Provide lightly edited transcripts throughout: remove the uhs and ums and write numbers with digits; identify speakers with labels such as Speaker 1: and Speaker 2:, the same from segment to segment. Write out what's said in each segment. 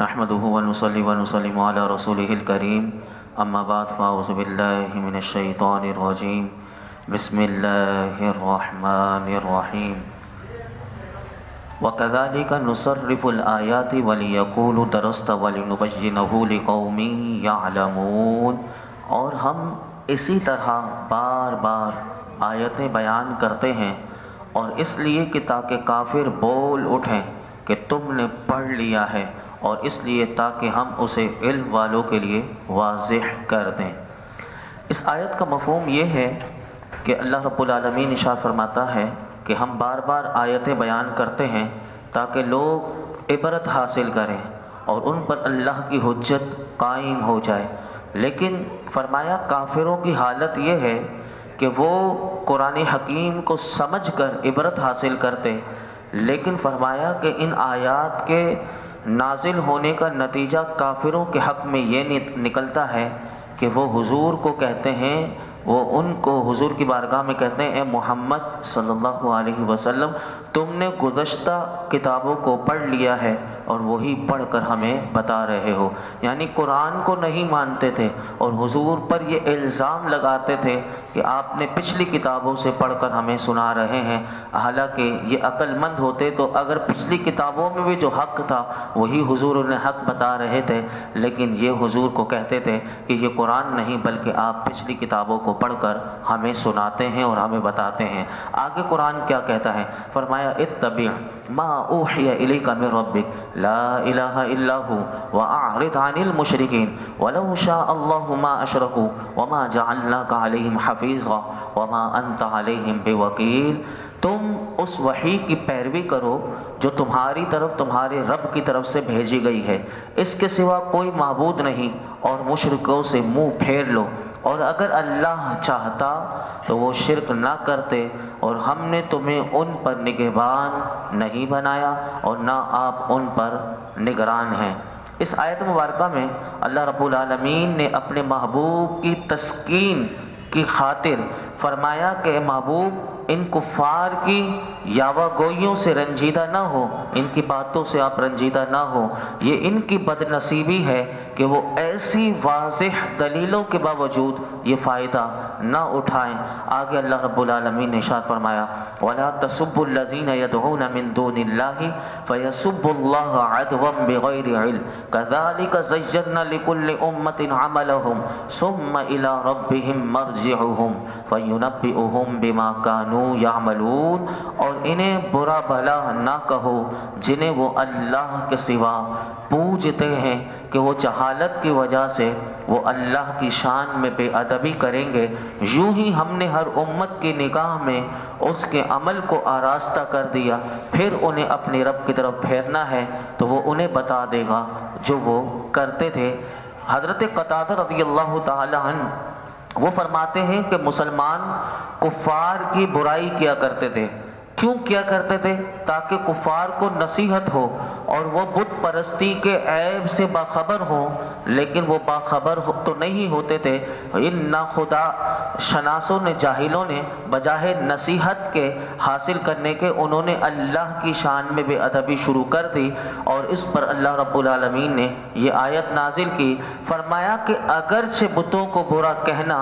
Speaker 1: نحمده ونصلي ونسلم على رسوله الكريم اما بعد فاعوذ بالله من الشيطان الرجيم بسم الله الرحمن الرحيم وكذلك نصرف الآيات وليقولوا درست ولنبينه لقوم يعلمون، اور ہم اسی طرح بار بار آیتیں بیان کرتے ہیں اور اس لیے کہ تاکہ کافر بول اٹھیں کہ تم نے پڑھ لیا ہے، اور اس لیے تاکہ ہم اسے علم والوں کے لیے واضح کر دیں۔ اس آیت کا مفہوم یہ ہے کہ اللہ رب العالمین ارشاد فرماتا ہے کہ ہم بار بار آیتیں بیان کرتے ہیں تاکہ لوگ عبرت حاصل کریں اور ان پر اللہ کی حجت قائم ہو جائے، لیکن فرمایا کافروں کی حالت یہ ہے کہ وہ قرآن حکیم کو سمجھ کر عبرت حاصل کرتے، لیکن فرمایا کہ ان آیات کے نازل ہونے کا نتیجہ کافروں کے حق میں یہ نکلتا ہے کہ وہ حضور کو کہتے ہیں، وہ ان کو حضور کی بارگاہ میں کہتے ہیں، اے محمد صلی اللہ علیہ وسلم تم نے گزشتہ کتابوں کو پڑھ لیا ہے اور وہی پڑھ کر ہمیں بتا رہے ہو۔ یعنی قرآن کو نہیں مانتے تھے اور حضور پر یہ الزام لگاتے تھے کہ آپ نے پچھلی کتابوں سے پڑھ کر ہمیں سنا رہے ہیں، حالانکہ یہ عقل مند ہوتے تو اگر پچھلی کتابوں میں بھی جو حق تھا وہی حضور انہیں حق بتا رہے تھے، لیکن یہ حضور کو کہتے تھے کہ یہ قرآن نہیں بلکہ آپ پچھلی کتابوں کو پڑھ کر ہمیں سناتے ہیں اور ہمیں بتاتے ہیں۔ آگے قرآن کیا کہتا ہے؟ فرمایا اتبع ما اوحی الیک من ربک لا الہ الا ہو واعرض عن المشرکین ولو شاء اللہ ما اشرکوا وما جعلناک علیہم حفیظا وما انت علیہم بوکیل۔ تم اس وحی کی پیروی کرو جو تمہاری طرف تمہارے رب کی طرف سے بھیجی گئی ہے، اس کے سوا کوئی معبود نہیں، اور مشرکوں سے منہ پھیر لو، اور اگر اللہ چاہتا تو وہ شرک نہ کرتے، اور ہم نے تمہیں ان پر نگہبان نہیں بنایا اور نہ آپ ان پر نگران ہیں۔ اس آیت مبارکہ میں اللہ رب العالمین نے اپنے محبوب کی تسکین کی خاطر فرمایا کہ اے محبوب ان کفار کی یاوہ گوئیوں سے رنجیدہ نہ ہو، ان کی باتوں سے آپ رنجیدہ نہ ہو، یہ ان کی بد نصیبی ہے کہ وہ ایسی واضح دلیلوں کے باوجود یہ فائدہ نہ اٹھائیں۔ آگے اللہ رب العالمین نے ارشاد فرمایا وَلَا تَسُبُّوا الَّذِينَ يَدْعُونَ مِن دُونِ اللَّهِ فَيَسُبُّوا اللَّهَ عَدْوًا بِغَيْرِ عِلْمٍ كَذَلِكَ زَيَّنَّا لِكُلِّ أُمَّةٍ عَمَلَهُمْ ثُمَّ إِلَى رَبِّهِمْ مَرْجِعُهُمْ فَيُنَبِّئُهُم بِمَا كَانُوا يَعْمَلُونَ، اور انہیں برا بھلا نہ کہو جنہیں وہ اللہ کے سوا پوجتے ہیں کہ وہ جہالت کی وجہ سے وہ اللہ کی شان میں بے ادبی کریں گے، یوں ہی ہم نے ہر امت کی نگاہ میں اس کے عمل کو آراستہ کر دیا، پھر انہیں اپنے رب کی طرف پھیرنا ہے تو وہ انہیں بتا دے گا جو وہ کرتے تھے۔ حضرت قتادہ رضی اللہ تعالی عنہ وہ فرماتے ہیں کہ مسلمان کفار کی برائی کیا کرتے تھے۔ کیوں کیا کرتے تھے؟ تاکہ کفار کو نصیحت ہو اور وہ بت پرستی کے عیب سے باخبر ہوں، لیکن وہ باخبر تو نہیں ہوتے تھے۔ ان نا خدا شناسوں نے، جاہلوں نے بجائے نصیحت کے حاصل کرنے کے انہوں نے اللہ کی شان میں بے ادبی شروع کر دی، اور اس پر اللہ رب العالمین نے یہ آیت نازل کی، فرمایا کہ اگرچہ بتوں کو برا کہنا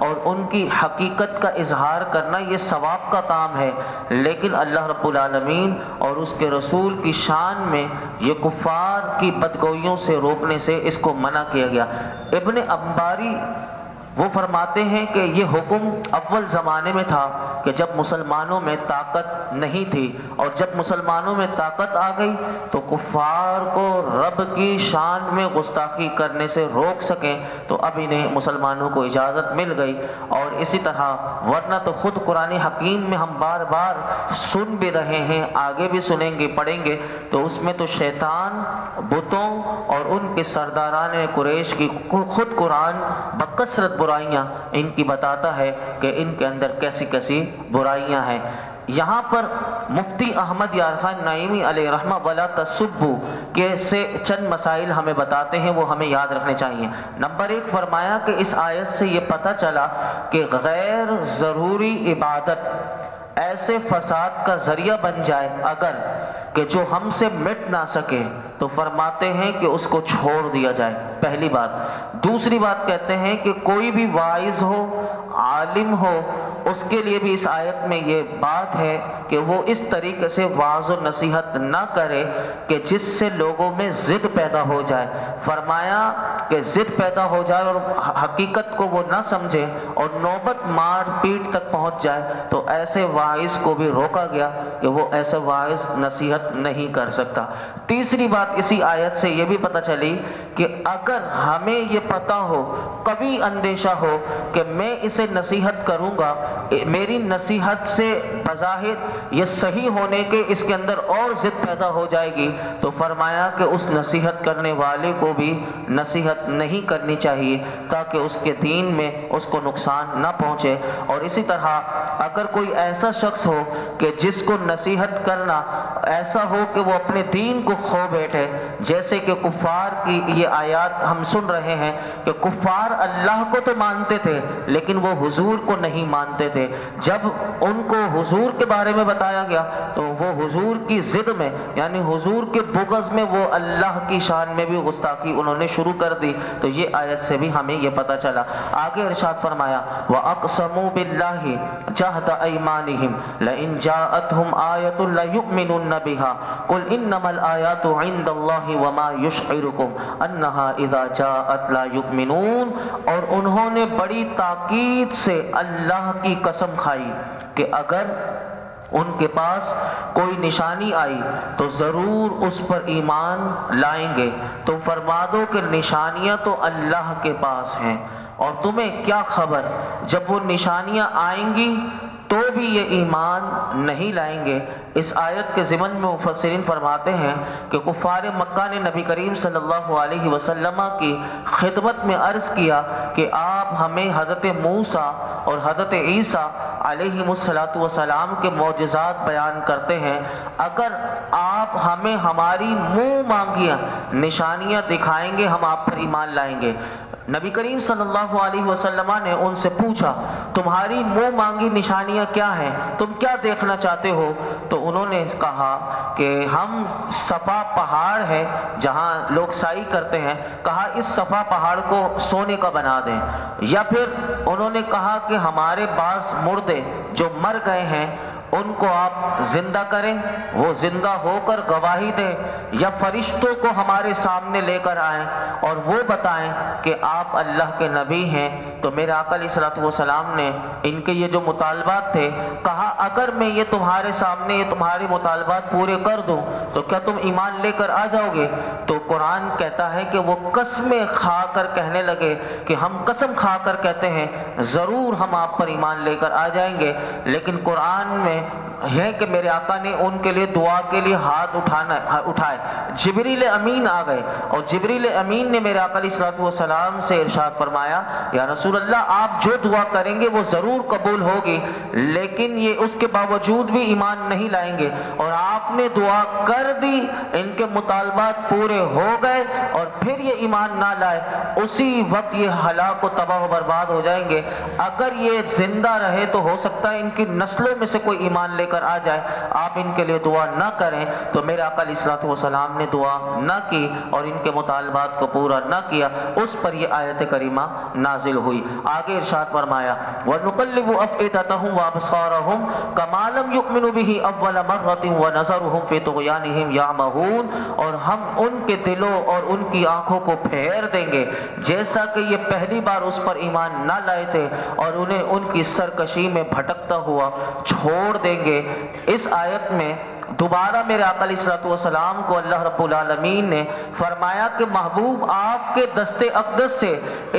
Speaker 1: اور ان کی حقیقت کا اظہار کرنا یہ ثواب کا کام ہے، لیکن اللہ رب العالمین اور اس کے رسول کی شان میں یہ کفار کی بدگوئیوں سے روکنے سے اس کو منع کیا گیا۔ ابن انباری وہ فرماتے ہیں کہ یہ حکم اول زمانے میں تھا کہ جب مسلمانوں میں طاقت نہیں تھی، اور جب مسلمانوں میں طاقت آ گئی تو کفار کو رب کی شان میں گستاخی کرنے سے روک سکیں، تو اب انہیں مسلمانوں کو اجازت مل گئی۔ اور اسی طرح ورنہ تو خود قرآن حکیم میں ہم بار بار سن بھی رہے ہیں، آگے بھی سنیں گے، پڑھیں گے، تو اس میں تو شیطان بتوں اور ان کے سرداران قریش کی خود قرآن بکثرت برائیاں ان کی بتاتا ہے کہ ان کے اندر کیسی کیسی برائیاں ہیں۔ یہاں پر مفتی احمد یار خان نعیمی علیہ رحمہ ولا تسبو کے سے چند مسائل ہمیں بتاتے ہیں، وہ ہمیں یاد رکھنے چاہیے۔ نمبر 1 فرمایا کہ اس آیت سے یہ پتہ چلا کہ غیر ضروری عبادت ایسے فساد کا ذریعہ بن جائے اگر کہ جو ہم سے مٹ نہ سکے تو فرماتے ہیں کہ اس کو چھوڑ دیا جائے، پہلی بات۔ دوسری بات کہتے ہیں کہ کوئی بھی واعظ ہو، عالم ہو، اس کے لیے بھی اس آیت میں یہ بات ہے کہ وہ اس طریقے سے وعظ و نصیحت نہ کرے کہ جس سے لوگوں میں ضد پیدا ہو جائے۔ فرمایا کہ ضد پیدا ہو جائے اور حقیقت کو وہ نہ سمجھے اور نوبت مار پیٹ تک پہنچ جائے، تو ایسے واعظ کو بھی روکا گیا کہ وہ ایسے واعظ نصیحت نہیں کر سکتا۔ تیسری بات اسی آیت سے یہ بھی پتہ چلی کہ اگر ہمیں یہ پتہ ہو، کبھی اندیشہ ہو کہ میں اسے نصیحت کروں گا، میری نصیحت سے بظاہر یہ صحیح ہونے کے اس کے اندر اور ضد پیدا ہو جائے گی، تو فرمایا کہ اس نصیحت کرنے والے کو بھی نصیحت نہیں کرنی چاہیے تاکہ اس کے دین میں اس کو نقصان نہ پہنچے۔ اور اسی طرح اگر کوئی ایسا شخص ہو کہ جس کو نصیحت کرنا ایسا ہو کہ وہ اپنے دین کو کھو بیٹھے، جیسے کہ کفار کی یہ آیات ہم سن رہے ہیں کہ کفار اللہ کو تو مانتے تھے لیکن وہ حضور کو نہیں مانتے تھے۔ جب ان کو حضور کے بارے میں بتایا گیا تو وہ حضور کی ضد میں، یعنی حضور کے بغض میں، وہ اللہ کی شان میں بھی گستاخی انہوں نے شروع کر دی۔ تو یہ آیت سے بھی ہمیں یہ پتہ چلا۔ آگے ارشاد فرمایا وَأَقْسَمُوا بِاللَّهِ جَهْدَ أَيْمَانِهِمْ لَئِنْ جَاءَتْهُمْ آيَةٌ لَيُؤْمِنُنَّ بِهَا قُلْ إِنَّمَا الْآيَاتُ عِندَ اللَّهِ وَمَا يُشْعِرُكُمْ أَنَّهَا إِذَا جَاءَتْ لَا يُؤْمِنُونَ۔ اور انہوں نے بڑی تاکید سے اللہ کی قسم کھائی کہ اگر ان کے پاس کوئی نشانی آئی تو ضرور اس پر ایمان لائیں گے۔ تو فرما دو کہ نشانیاں تو اللہ کے پاس ہیں، اور تمہیں کیا خبر جب وہ نشانیاں آئیں گی تو بھی یہ ایمان نہیں لائیں گے۔ اس آیت کے ضمن میں مفسرین فرماتے ہیں کہ کفار مکہ نے نبی کریم صلی اللہ علیہ وسلم کی خدمت میں عرض کیا کہ آپ ہمیں حضرت موسیٰ اور حضرت عیسیٰ علیہ السلام کے معجزات بیان کرتے ہیں، اگر آپ ہمیں ہماری منہ مانگیاں نشانیاں دکھائیں گے ہم آپ پر ایمان لائیں گے۔ نبی کریم صلی اللہ علیہ وسلم نے ان سے پوچھا تمہاری منہ مانگی نشانیاں کیا ہیں، تم کیا دیکھنا چاہتے ہو؟ تو انہوں نے کہا کہ ہم صفا پہاڑ ہے جہاں لوگ سائی کرتے ہیں، کہا اس صفا پہاڑ کو سونے کا بنا دیں، یا پھر انہوں نے کہا کہ ہمارے بعض مردے جو مر گئے ہیں ان کو آپ زندہ کریں، وہ زندہ ہو کر گواہی دیں، یا فرشتوں کو ہمارے سامنے لے کر آئیں اور وہ بتائیں کہ آپ اللہ کے نبی ہیں۔ تو میرے آقا علیہ الصلوۃ والسلام نے ان کے یہ جو مطالبات تھے کہا اگر میں یہ تمہارے سامنے یہ تمہارے مطالبات پورے کر دوں تو کیا تم ایمان لے کر آ جاؤ گے؟ تو قرآن کہتا ہے کہ وہ قسمیں کھا کر کہنے لگے کہ ہم قسم کھا کر کہتے ہیں ضرور ہم آپ پر ایمان لے کر آ جائیں گے۔ لیکن قرآن میں ہے کہ میرے آقا نے ان کے لیے دعا کے لیے ہاتھ اٹھائے، جبریل امین آ گئے اور جبریل امین نے میرے آقا علیہ الصلوۃ والسلام سے ارشاد فرمایا یا رسول اللہ آپ جو دعا کریں گے وہ ضرور قبول ہوگی، لیکن یہ اس کے باوجود بھی ایمان نہیں لائیں گے، اور آپ نے دعا کر دی، ان کے مطالبات پورے ہو گئے اور پھر یہ ایمان نہ لائے، اسی وقت یہ ہلاک و تباہ و برباد ہو جائیں گے۔ اگر یہ زندہ رہے تو ہو سکتا ہے ان کی نسلوں میں سے کوئی ایمان لے کر آ جائے، آپ ان کے لیے دعا نہ کریں۔ تو میرے آقا علیہ الصلوۃ والسلام نے دعا نہ کی اور ان کے مطالبات کو پورا نہ کیا، اس پر یہ آیت کریمہ نازل ہوئی۔ آگے ارشاد فرمایا وَنُقَلِّبُ أَفْئِدَتَهُمْ وَأَبْصَارَهُمْ كَمَا لَمْ يُؤْمِنُوا بِهِ أَوَّلَ مَرَّةٍ وَنَذَرُهُمْ فِي طُغْيَانِهِمْ يَعْمَهُونَ، اور ہم ان کے دلوں اور ان کی آنکھوں کو پھیر دیں گے جیسا کہ یہ پہلی بار اس پر ایمان نہ لائے تھے، اور انہیں ان کی سرکشی میں بھٹکتا ہوا چھوڑ دیں گے۔ اس آیت میں دوبارہ میرے آقا علیہ الصلوۃ والسلام کو اللہ رب العالمین نے فرمایا کہ محبوب آپ کے دست اقدس سے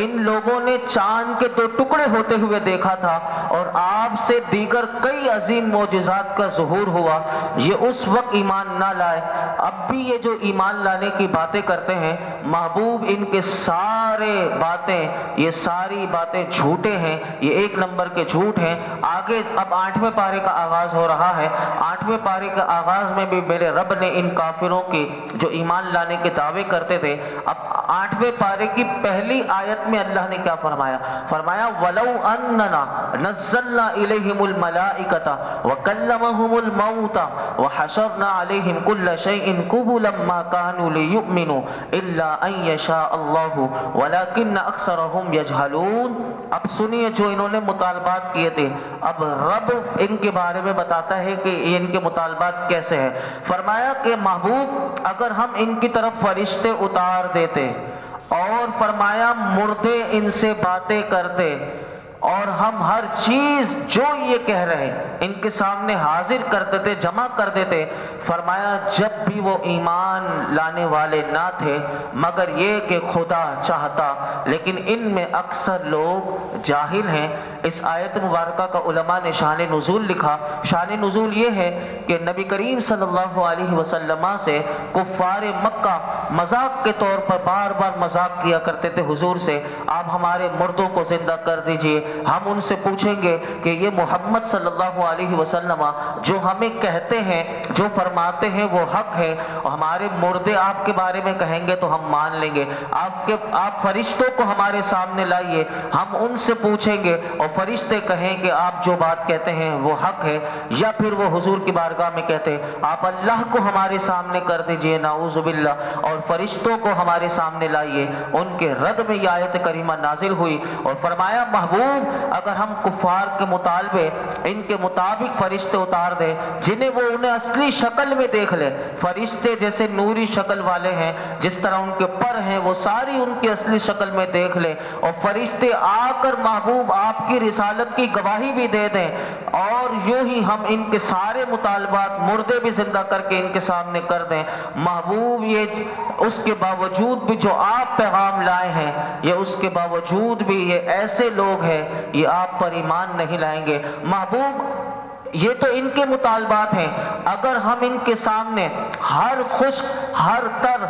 Speaker 1: ان لوگوں نے چاند کے 2 ٹکڑے ہوتے ہوئے دیکھا تھا اور آپ سے دیگر کئی عظیم معجزات کا ظہور ہوا، یہ اس وقت ایمان نہ لائے۔ اب بھی یہ جو ایمان لانے کی باتیں کرتے ہیں محبوب ان کے یہ ساری باتیں جھوٹے ہیں، یہ 1 نمبر کے جھوٹ ہیں۔ آگے اب 8ویں پارے کا آغاز ہو رہا ہے۔ 8ویں پارے کا آغاز میں بھی میرے رب نے ان کافروں کی جو ایمان لانے کے دعوے کرتے تھے، اب 8ویں پارے کی پہلی آیت میں اللہ نے کیا فرمایا؟ فرمایا وَلَوْ أَنَّنَا نَزَّلْنَا إِلَيْهِمُ الْمَلَائِكَةَ وَكَلَّمَهُمُ الْمَوْتَ وحشرنا علیہم کل شیء قبلا ما كانوا لیؤمنوا الا ان یشاء اللہ ولکن اکثرهم یجہلون۔ اب سنیے جو انہوں نے مطالبات کیے تھے، اب رب ان کے بارے میں بتاتا ہے کہ ان کے مطالبات کیسے ہیں۔ فرمایا کہ محبوب اگر ہم ان کی طرف فرشتے اتار دیتے اور فرمایا مردے ان سے باتیں کرتے اور ہم ہر چیز جو یہ کہہ رہے ان کے سامنے حاضر کر دیتے، جمع کر دیتے، فرمایا جب بھی وہ ایمان لانے والے نہ تھے مگر یہ کہ خدا چاہتا، لیکن ان میں اکثر لوگ جاہل ہیں۔ اس آیت مبارکہ کا علماء نے شان نزول لکھا۔ شان نزول یہ ہے کہ نبی کریم صلی اللہ علیہ وسلم سے کفار مکہ مذاق کے طور پر بار بار مذاق کیا کرتے تھے حضور سے، آپ ہمارے مردوں کو زندہ کر دیجئے، ہم ان سے پوچھیں گے کہ یہ محمد صلی اللہ علیہ وسلم جو ہمیں کہتے ہیں، جو فرماتے ہیں وہ حق ہے، اور ہمارے مردے آپ کے بارے میں کہیں گے تو ہم مان لیں گے، آپ فرشتوں کو ہمارے سامنے لائیے، ہم ان سے پوچھیں گے اور فرشتے کہیں کہ آپ جو بات کہتے ہیں وہ حق ہے، یا پھر وہ حضور کی بارگاہ میں کہتے آپ اللہ کو ہمارے سامنے کر دیجئے نعوذ باللہ، اور فرشتوں کو ہمارے سامنے لائیے۔ ان کے رد میں یہ آیت کریمہ نازل ہوئی اور فرمایا محبوب اگر ہم کفار کے مطالبے ان کے مطابق فرشتے اتار دیں جنہیں وہ انہیں اصلی شکل میں دیکھ لے، فرشتے جیسے نوری شکل والے ہیں، جس طرح ان کے پر ہیں وہ ساری ان کی اصلی شکل میں دیکھ لے، اور فرشتے آ کر محبوب آپ کی رسالت کی گواہی بھی دے دیں، اور یوں ہی ہم ان کے سارے مطالبات مردے بھی زندہ کر کے ان کے سامنے کر دیں، محبوب یہ اس کے باوجود بھی جو آپ پیغام لائے ہیں، یہ اس کے باوجود بھی یہ ایسے لوگ ہیں یہ آپ پر ایمان نہیں لائیں گے۔ محبوب یہ تو ان کے مطالبات ہیں، اگر ہم ان کے سامنے ہر خشک ہر تر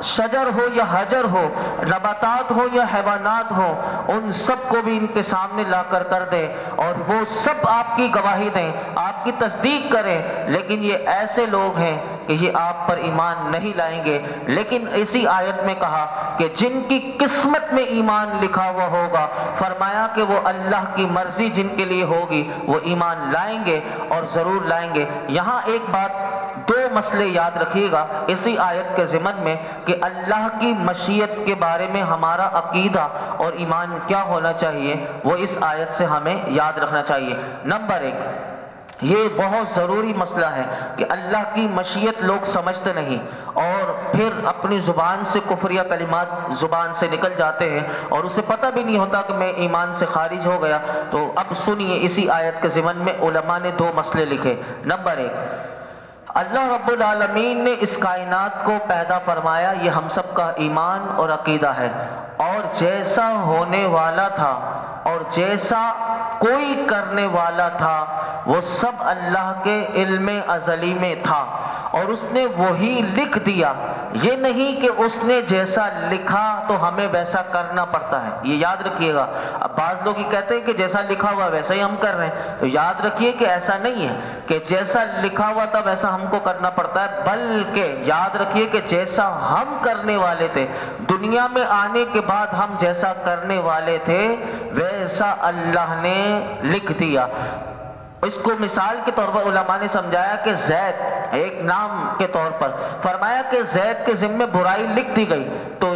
Speaker 1: شجر ہو یا حجر ہو، نباتات ہو یا حیوانات ہو، ان سب کو بھی ان کے سامنے لا کر دیں اور وہ سب آپ کی گواہی دیں، آپ کی تصدیق کریں، لیکن یہ ایسے لوگ ہیں کہ یہ آپ پر ایمان نہیں لائیں گے۔ لیکن اسی آیت میں کہا کہ جن کی قسمت میں ایمان لکھا ہوا ہوگا، فرمایا کہ وہ اللہ کی مرضی جن کے لیے ہوگی وہ ایمان لائیں گے اور ضرور لائیں گے۔ یہاں ایک بات، دو مسئلے یاد رکھیے گا اسی آیت کے ضمن میں کہ اللہ کی مشیت کے بارے میں ہمارا عقیدہ اور ایمان کیا ہونا چاہیے، وہ اس آیت سے ہمیں یاد رکھنا چاہیے۔ نمبر ایک، یہ بہت ضروری مسئلہ ہے کہ اللہ کی مشیت لوگ سمجھتے نہیں اور پھر اپنی زبان سے کفریہ کلمات زبان سے نکل جاتے ہیں اور اسے پتہ بھی نہیں ہوتا کہ میں ایمان سے خارج ہو گیا۔ تو اب سنیے اسی آیت کے ضمن میں علماء نے دو مسئلے لکھے۔ نمبر ایک، اللہ رب العالمین نے اس کائنات کو پیدا فرمایا، یہ ہم سب کا ایمان اور عقیدہ ہے، اور جیسا ہونے والا تھا اور جیسا کوئی کرنے والا تھا وہ سب اللہ کے علم ازلی میں تھا اور اس نے وہی لکھ دیا۔ یہ نہیں کہ اس نے جیسا لکھا تو ہمیں ویسا کرنا پڑتا ہے، یہ یاد رکھیے گا۔ اب بعض لوگ یہ کہتے ہیں کہ جیسا لکھا ہوا ویسا ہی ہم کر رہے ہیں، تو یاد رکھیے کہ ایسا نہیں ہے کہ جیسا لکھا ہوا تھا ویسا ہم کو کرنا پڑتا ہے، بلکہ یاد رکھیے کہ جیسا ہم کرنے والے تھے دنیا میں آنے کے بعد، ہم جیسا کرنے والے تھے ویسا اللہ نے لکھ دیا۔ اس کو مثال کے طور پر علماء نے سمجھایا کہ زید ایک نام کے طور پر، فرمایا کہ زید کے ذمہ برائی لکھ دی گئی، تو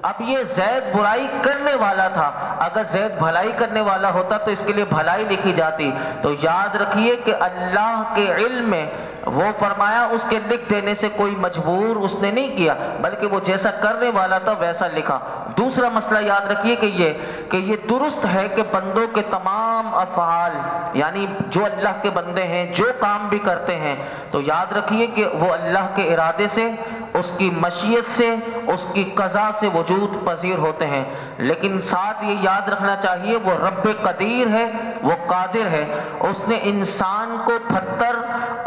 Speaker 1: اب یہ زید برائی کرنے والا تھا، اگر زید بھلائی کرنے والا ہوتا تو اس کے لیے بھلائی لکھی جاتی۔ تو یاد رکھیے کہ اللہ کے علم میں وہ فرمایا اس کے لکھ دینے سے کوئی مجبور اس نے نہیں کیا، بلکہ وہ جیسا کرنے والا تھا ویسا لکھا۔ دوسرا مسئلہ یاد رکھیے کہ یہ درست ہے کہ بندوں کے تمام افعال، یعنی جو اللہ کے بندے ہیں جو کام بھی کرتے ہیں، تو یاد رکھیے کہ وہ اللہ کے ارادے سے، اس کی مشیت سے، اس کی قضا سے وجود پذیر ہوتے ہیں، لیکن ساتھ یہ یاد رکھنا چاہیے وہ رب قدیر ہے، وہ قادر ہے۔ اس نے انسان کو پتھر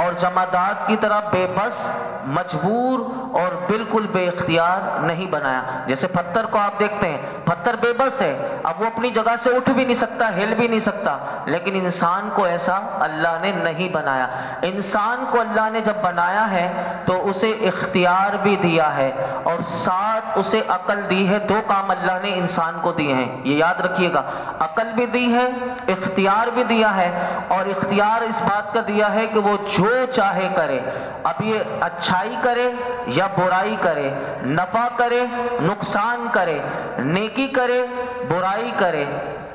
Speaker 1: اور جمادات کی طرح بے بس، مجبور اور بالکل بے اختیار نہیں بنایا۔ جیسے پتھر کو آپ دیکھتے ہیں، پتھر بے بس ہے، اب وہ اپنی جگہ سے اٹھ بھی نہیں سکتا، ہل بھی نہیں سکتا، لیکن انسان کو ایسا اللہ نے نہیں بنایا۔ انسان کو اللہ نے جب بنایا ہے تو اسے اختیار بھی دیا ہے اور ساتھ اسے عقل دی ہے۔ دو کام اللہ نے انسان کو دیے ہیں، یہ یاد رکھیے گا، عقل بھی دی ہے، اختیار بھی دیا ہے، اور اختیار اس بات کا دیا ہے کہ وہ جو چاہے کرے، اب یہ اچھائی کرے یا برائی کرے، نفع کرے نقصان کرے، نیکی کرے برائی کرے،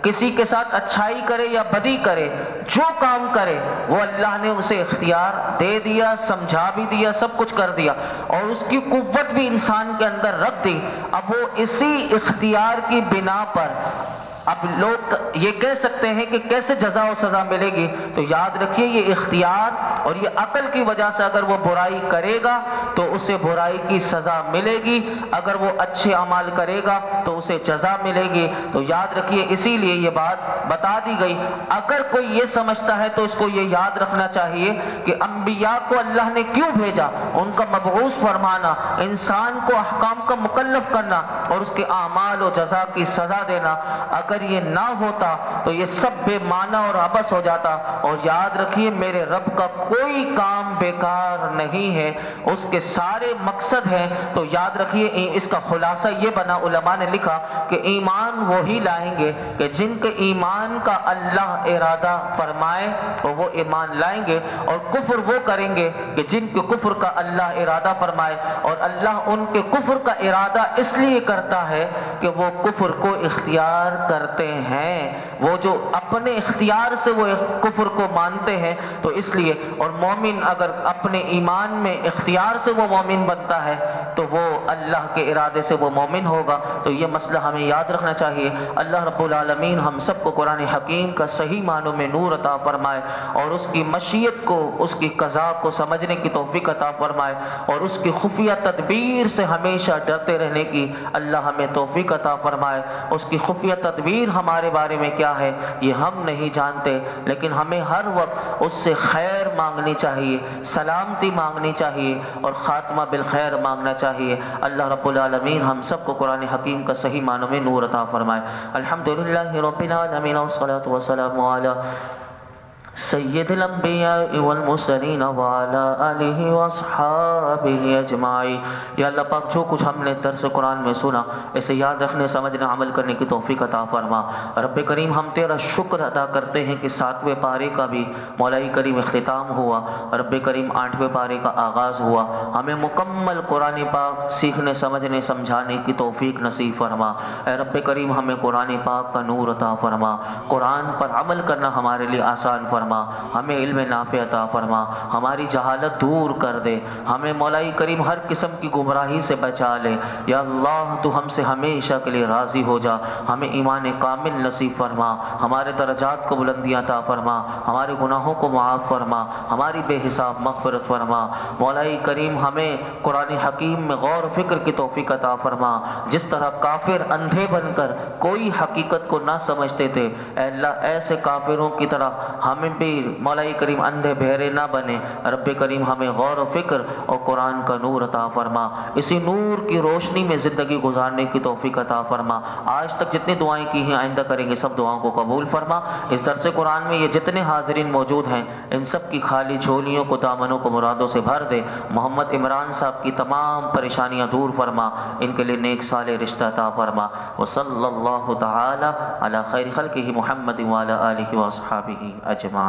Speaker 1: کسی کے ساتھ اچھائی کرے یا بدی کرے، جو کام کرے وہ اللہ نے اسے اختیار دے دیا، سمجھا بھی دیا، سب کچھ کر دیا، اور اس کی قوت بھی انسان کے اندر رکھ دی۔ اب وہ اسی اختیار کی بنا پر اب لوگ یہ کہہ سکتے ہیں کہ کیسے جزا و سزا ملے گی، تو یاد رکھیے یہ اختیار اور یہ عقل کی وجہ سے اگر وہ برائی کرے گا تو اسے برائی کی سزا ملے گی، اگر وہ اچھے اعمال کرے گا تو اسے جزا ملے گی۔ تو یاد رکھیے اسی لیے یہ بات بتا دی گئی۔ اگر کوئی یہ سمجھتا ہے تو اس کو یہ یاد رکھنا چاہیے کہ انبیاء کو اللہ نے کیوں بھیجا، ان کا مبعوث فرمانا، انسان کو احکام کا مکلف کرنا اور اس کے اعمال و جزا کی سزا دینا۔ اگر یہ نہ ہوتا تو یہ سب بے معنی اور عبث ہو جاتا۔ اور یاد رکھیے میرے رب کا کوئی کام بیکار نہیں ہے، اس کے سارے مقصد ہیں۔ تو یاد رکھیے اس کا خلاصہ یہ بنا، علماء نے لکھا کہ ایمان وہی لائیں گے کہ جن کے ایمان کا اللہ ارادہ فرمائے تو وہ ایمان لائیں گے، اور کفر وہ کریں گے کہ جن کے کفر کا اللہ ارادہ فرمائے، اور اللہ ان کے کفر کا ارادہ اس لیے کرتا ہے کہ وہ کفر کو اختیار کرتے ہیں، وہ جو اپنے اختیار سے وہ کفر کو مانتے ہیں، تو اس لیے۔ اور مومن اگر اپنے ایمان میں اختیار سے وہ مومن بنتا ہے تو وہ اللہ کے ارادے سے وہ مومن ہوگا۔ تو یہ مسئلہ ہمیں یاد رکھنا چاہیے۔ اللہ رب العالمین ہم سب کو قرآن حکیم کا صحیح معنوں میں نور عطا فرمائے، اور اس کی مشیت کو، اس کی قضا کو سمجھنے کی توفیق عطا فرمائے، اور اس کی خفیہ تدبیر سے ہمیشہ ڈرتے رہنے کی اللہ ہمیں توفیق عطا فرمائے۔ اس کی خفیہ تدبیر ہمارے بارے میں کیا ہے یہ ہم نہیں جانتے، لیکن ہمیں ہر وقت اس سے خیر مانگنی چاہیے، سلامتی مانگنی چاہیے، اور خاتمہ بالخیر مانگنا چاہیے۔ اللہ رب العالمین ہم سب کو قرآن حکیم کا صحیح معنوں میں نور عطا فرمائے۔ الحمدللہ رب العالمین والصلاة والسلام علی سید الانبیاء والمرسلین وعلی آلہ واصحابہ اجمعین۔ یا اللہ پاک جو کچھ ہم نے درس قرآن میں سنا اسے یاد رکھنے، سمجھنے، عمل کرنے کی توفیق عطا فرما۔ رب کریم ہم تیرا شکر ادا کرتے ہیں کہ 7ویں پارے کا بھی مولائی کریم اختتام ہوا، رب کریم 8ویں پارے کا آغاز ہوا۔ ہمیں مکمل قرآن پاک سیکھنے، سمجھنے، سمجھانے کی توفیق نصیب فرما۔ اے رب کریم ہمیں قرآن پاک کا نور عطا فرما، قرآن پر عمل کرنا ہمارے لیے آسان فرما، ہمیں علم نافع عطا فرما، ہماری جہالت دور کر دے، ہمیں مولائی کریم ہر قسم کی گمراہی سے بچا لے۔ یا اللہ تو ہم سے ہمیشہ کے لیے راضی ہو جا، ہمیں ایمان کامل نصیب فرما، ہمارے درجات کو بلندیاں عطا فرما، ہمارے گناہوں کو معاف فرما، ہماری بے حساب مغفرت فرما۔ مولائی کریم ہمیں قرآن حکیم میں غور و فکر کی توفیق عطا فرما۔ جس طرح کافر اندھے بن کر کوئی حقیقت کو نہ سمجھتے تھے، اے اللہ ایسے کافروں کی طرح ہمیں بھی مولائی کریم اندھے بہرے نہ بنے۔ رب کریم ہمیں غور و فکر اور قرآن کا نور عطا فرما، اسی نور کی روشنی میں زندگی گزارنے کی توفیق عطا فرما۔ آج تک جتنی دعائیں کی ہیں آئندہ کریں گے سب دعاؤں کو قبول فرما۔ اس درس قرآن میں یہ جتنے حاضرین موجود ہیں ان سب کی خالی جھولیوں کو، دامنوں کو مرادوں سے بھر دے۔ محمد عمران صاحب کی تمام پریشانیاں دور فرما، ان کے لیے نیک صالح رشتہ عطا فرما۔ وصلی اللہ تعالی علی خیر خلقہ محمد وعلی آلہ واصحابہ اجمعین۔